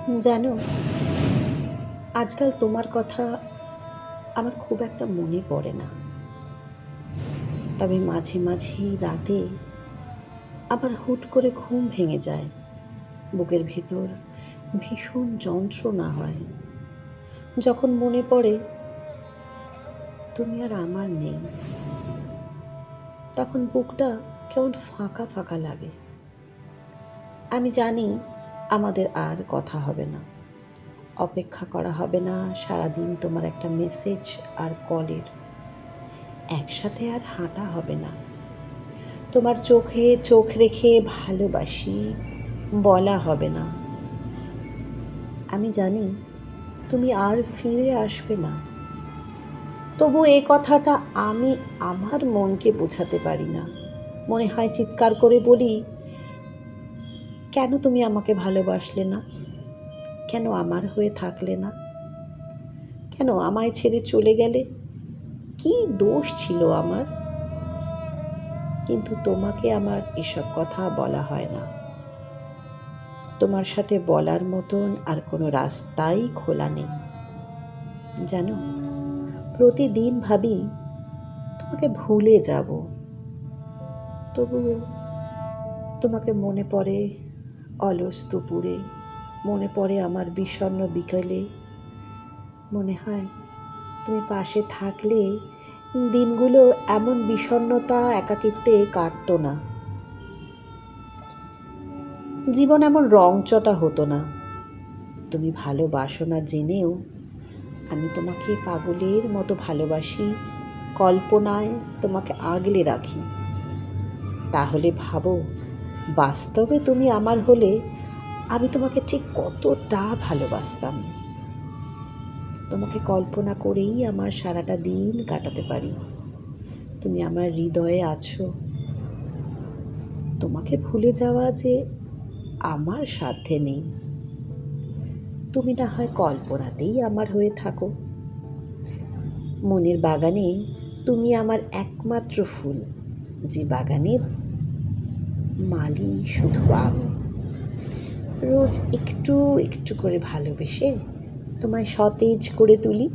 জানো, আজকাল তোমার কথা আমার খুব একটা মনে পড়ে না। তবে মাঝে মাঝেই রাতে আবার হুট করে ঘুম ভেঙে যায়। বুকের ভেতর ভীষণ যন্ত্রণা হয় যখন মনে পড়ে তুমি আর আমার নেই। তখন বুকটা কেমন ফাঁকা ফাঁকা লাগে। আমি জানি আমাদের আর কথা হবে না, অপেক্ষা করা হবে না সারাদিন তোমার একটা মেসেজ আর কলের। একসাথে আর হাঁটা হবে না, তোমার চোখে চোখ রেখে ভালোবাসি বলা হবে না। আমি জানি তুমি আর ফিরে আসবে না, তবু এই কথাটা আমি আমার মনকে বোঝাতে পারি না। মনে হয় চিৎকার করে বলি, কেন তুমি আমাকে ভালোবাসলে না? কেন আমার হয়ে থাকলে না? কেন আমায় ছেড়ে চলে গেলে? কি দোষ ছিল আমার? কিন্তু তোমাকে আমার এসব কথা বলা হয় না। তোমার সাথে বলার মতন আর কোনো রাস্তাই খোলা নেই। জানো, প্রতিদিন ভাবি তোমাকে ভুলে যাব, তবু তোমাকে মনে পড়ে অলস দুপুরে, মনে পড়ে আমার বিষণ্ণ বিকেলে। মনে হয় তুমি পাশে থাকলে দিনগুলো এমন বিষণ্ণতা একাকিত্বে কাটতো না, জীবন এমন রংচটা হতো না। তুমি ভালোবাসো না জেনেও আমি তোমাকে পাগলের মতো ভালোবাসি, কল্পনায় তোমাকে আগলে রাখি। তাহলে ভাবো, বাস্তবে তুমি আমার হলে আমি তোমাকে ঠিক কতটা ভালোবাসতাম। তোমাকে কল্পনা করেই আমার সারাটা দিন কাটাতে পারি। তুমি আমার হৃদয়ে আছো। তোমাকে ভুলে যাওয়া যে আমার সাধ্যে নেই। তুমি না হয় কল্পনাতেই আমার হয়ে থাকো। মনের বাগানে তুমি আমার একমাত্র ফুল, যে বাগানের মালি শুধু আমি। রোজ একটু একটু করে ভালোবেসে তোমায় সতেজ করে তুলি।